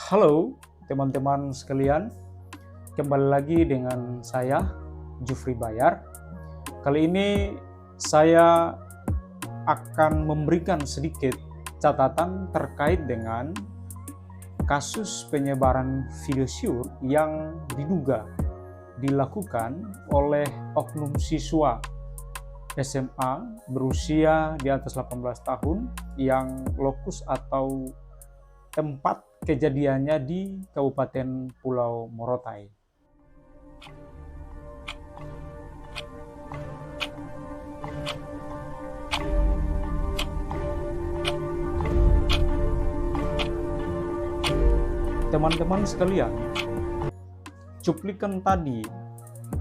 Halo teman-teman sekalian, kembali lagi dengan saya Jufri Bayar. Kali ini saya akan memberikan sedikit catatan terkait dengan kasus penyebaran video syur yang diduga dilakukan oleh oknum siswa SMA berusia di atas 18 tahun yang lokus atau tempat kejadiannya di Kabupaten Pulau Morotai. Teman-teman sekalian, cuplikan tadi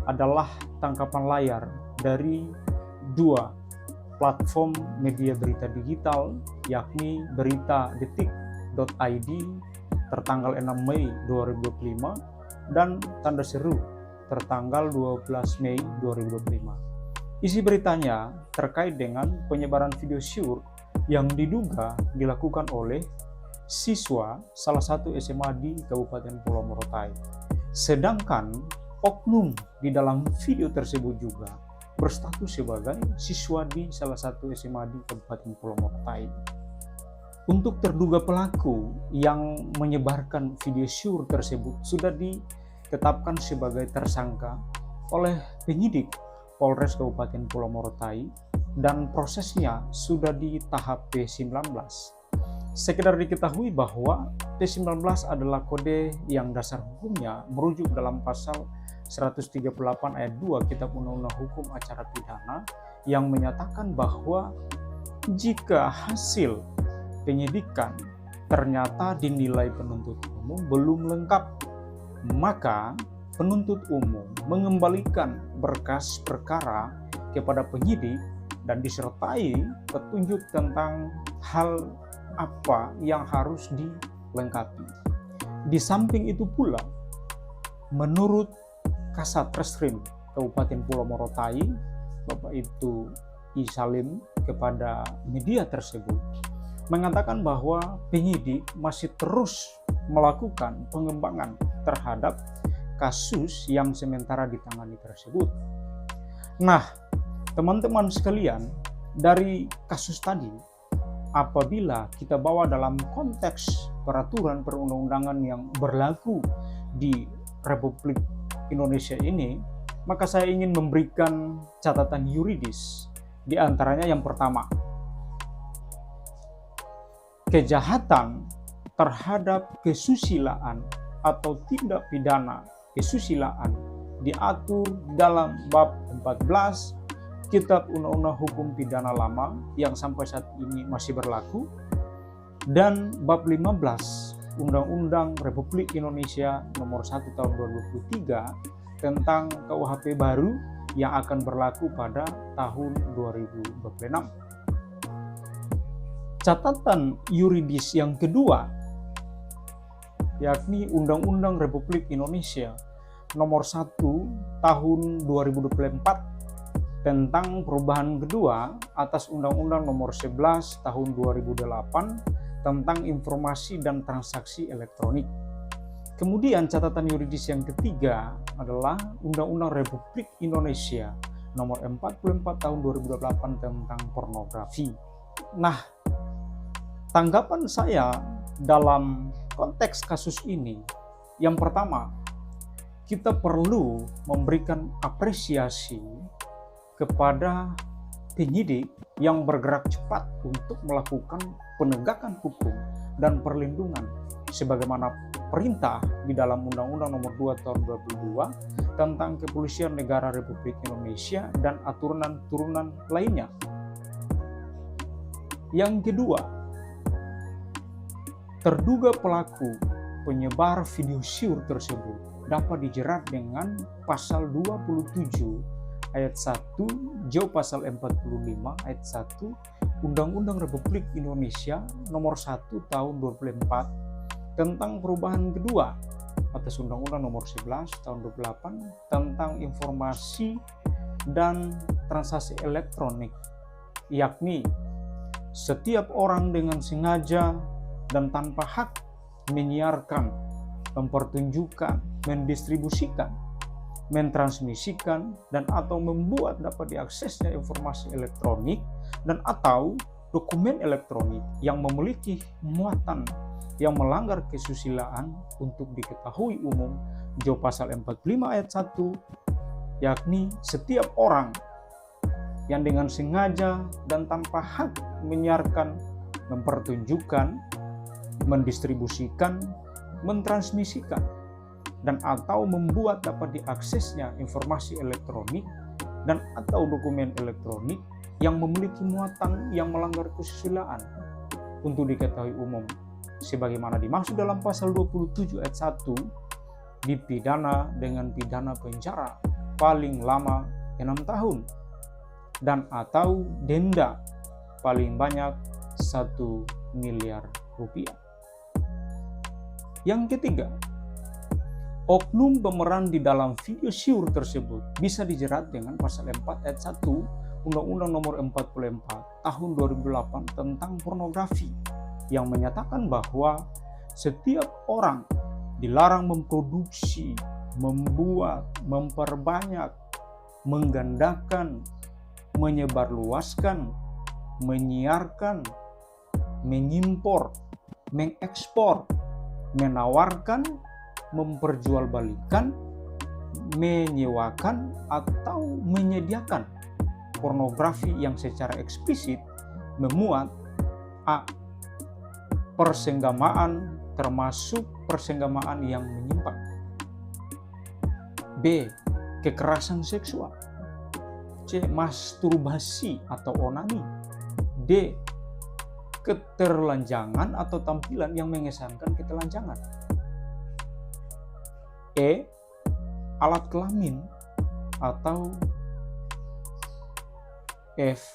adalah tangkapan layar dari dua platform media berita digital, yakni beritadetik.id tertanggal 6 Mei 2025 dan Tanda Seru tertanggal 12 Mei 2025. Isi beritanya terkait dengan penyebaran video syur yang diduga dilakukan oleh siswa salah satu SMA di Kabupaten Pulau Morotai. Sedangkan oknum di dalam video tersebut juga berstatus sebagai siswa di salah satu SMA di Kabupaten Pulau Morotai. Untuk terduga pelaku yang menyebarkan video syur tersebut sudah ditetapkan sebagai tersangka oleh penyidik Polres Kabupaten Pulau Morotai dan prosesnya sudah di tahap P19. Sekedar diketahui bahwa P19 adalah kode yang dasar hukumnya merujuk dalam pasal 138 ayat 2 Kitab Undang-Undang Hukum Acara Pidana yang menyatakan bahwa jika hasil penyidikan ternyata dinilai penuntut umum belum lengkap, maka penuntut umum mengembalikan berkas perkara kepada penyidik dan disertai petunjuk tentang hal apa yang harus dilengkapi. Di samping itu pula, menurut Kasat Reskrim Kabupaten Pulau Morotai, Bapak itu I Salim, kepada media tersebut mengatakan bahwa penyidik masih terus melakukan pengembangan terhadap kasus yang sementara ditangani tersebut. Nah, teman-teman sekalian, dari kasus tadi, apabila kita bawa dalam konteks peraturan perundang-undangan yang berlaku di Republik Indonesia ini, maka saya ingin memberikan catatan yuridis. Di antaranya yang pertama, kejahatan terhadap kesusilaan atau tindak pidana kesusilaan diatur dalam bab 14 Kitab Undang-Undang Hukum Pidana Lama yang sampai saat ini masih berlaku, dan bab 15 Undang-Undang Republik Indonesia Nomor 1 Tahun 2023 tentang KUHP baru yang akan berlaku pada tahun 2026. Catatan yuridis yang kedua, yakni Undang-Undang Republik Indonesia Nomor 1 Tahun 2024 tentang perubahan kedua atas Undang-Undang Nomor 11 Tahun 2008 tentang informasi dan transaksi elektronik. Kemudian catatan yuridis yang ketiga adalah Undang-Undang Republik Indonesia Nomor 44 Tahun 2008 tentang pornografi. Nah, tanggapan saya dalam konteks kasus ini, yang pertama, kita perlu memberikan apresiasi kepada penyidik yang bergerak cepat untuk melakukan penegakan hukum dan perlindungan sebagaimana perintah di dalam Undang-Undang Nomor 2 Tahun 2022 tentang Kepolisian Negara Republik Indonesia dan aturan-turunan lainnya. Yang kedua, terduga pelaku penyebar video syur tersebut dapat dijerat dengan pasal 27 ayat 1 jauh pasal 45 ayat 1 Undang-Undang Republik Indonesia Nomor 1 Tahun 2004 tentang perubahan kedua atas Undang-Undang Nomor 11 Tahun 2008 tentang informasi dan transaksi elektronik, yakni setiap orang dengan sengaja dan tanpa hak menyiarkan, mempertunjukkan, mendistribusikan, mentransmisikan, dan atau membuat dapat diaksesnya informasi elektronik dan atau dokumen elektronik yang memiliki muatan yang melanggar kesusilaan untuk diketahui umum Jo pasal 45 ayat 1, yakni setiap orang yang dengan sengaja dan tanpa hak menyiarkan, mempertunjukkan, mendistribusikan, mentransmisikan, dan atau membuat dapat diaksesnya informasi elektronik dan atau dokumen elektronik yang memiliki muatan yang melanggar kesusilaan untuk diketahui umum sebagaimana dimaksud dalam pasal 27 ayat 1, dipidana dengan pidana penjara paling lama 6 tahun dan atau denda paling banyak 1 miliar rupiah. Yang ketiga, oknum pemeran di dalam video syur tersebut bisa dijerat dengan pasal 4 ayat 1 Undang-Undang Nomor 44 Tahun 2008 tentang pornografi yang menyatakan bahwa setiap orang dilarang memproduksi, membuat, memperbanyak, menggandakan, menyebarluaskan, menyiarkan, mengimpor, mengekspor, menawarkan, memperjualbelikan, menyewakan, atau menyediakan pornografi yang secara eksplisit memuat a. persenggamaan termasuk persenggamaan yang menyimpang, b. kekerasan seksual, c. masturbasi atau onani, d. keterlanjangan atau tampilan yang mengesankan ketelanjangan, e. alat kelamin, atau f.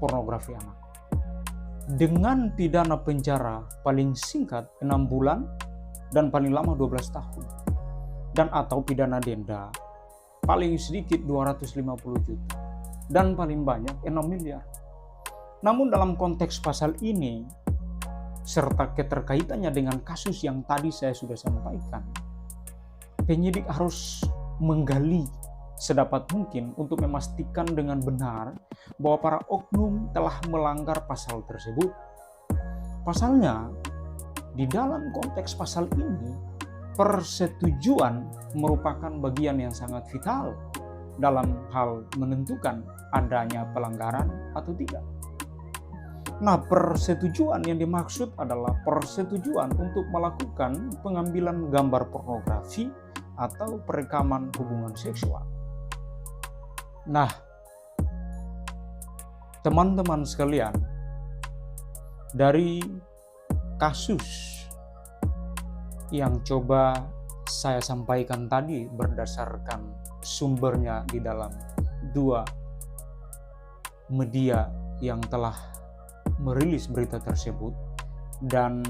pornografi anak. Dengan pidana penjara paling singkat 6 bulan dan paling lama 12 tahun dan atau pidana denda paling sedikit 250 juta dan paling banyak 6 miliar. Namun dalam konteks pasal ini serta keterkaitannya dengan kasus yang tadi saya sudah sampaikan, penyidik harus menggali sedapat mungkin untuk memastikan dengan benar bahwa para oknum telah melanggar pasal tersebut. Pasalnya, di dalam konteks pasal ini, persetujuan merupakan bagian yang sangat vital dalam hal menentukan adanya pelanggaran atau tidak. Nah, persetujuan yang dimaksud adalah persetujuan untuk melakukan pengambilan gambar pornografi atau perekaman hubungan seksual. Nah, teman-teman sekalian, dari kasus yang coba saya sampaikan tadi berdasarkan sumbernya di dalam 2 media yang telah merilis berita tersebut dan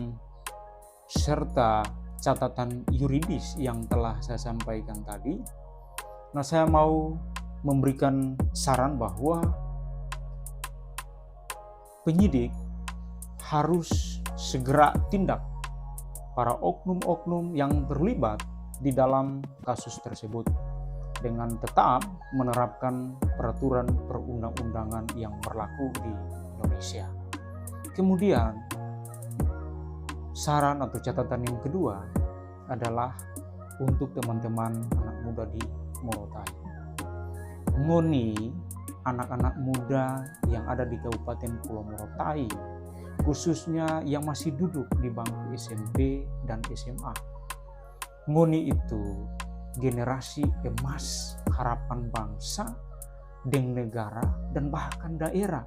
serta catatan yuridis yang telah saya sampaikan tadi. Nah, saya mau memberikan saran bahwa penyidik harus segera tindak para oknum-oknum yang terlibat di dalam kasus tersebut dengan tetap menerapkan peraturan perundang-undangan yang berlaku di Indonesia. Kemudian, saran atau catatan yang kedua adalah untuk teman-teman anak muda di Morotai. Ngoni, anak-anak muda yang ada di Kabupaten Pulau Morotai, khususnya yang masih duduk di bangku SMP dan SMA. Ngoni itu generasi emas harapan bangsa, deng negara, dan bahkan daerah.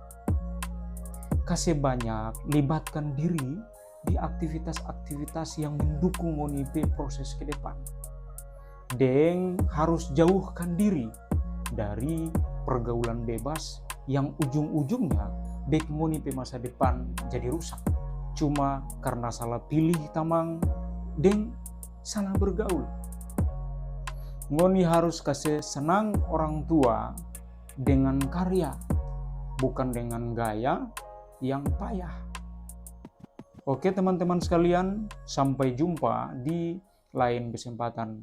Kasih banyak libatkan diri di aktivitas-aktivitas yang mendukung Ngoni proses ke depan. Deng harus jauhkan diri dari pergaulan bebas yang ujung-ujungnya bek Ngoni masa depan jadi rusak. Cuma karena salah pilih tamang, deng salah bergaul. Ngoni harus kasih senang orang tua dengan karya, bukan dengan gaya yang payah. Oke teman-teman sekalian, sampai jumpa di lain kesempatan.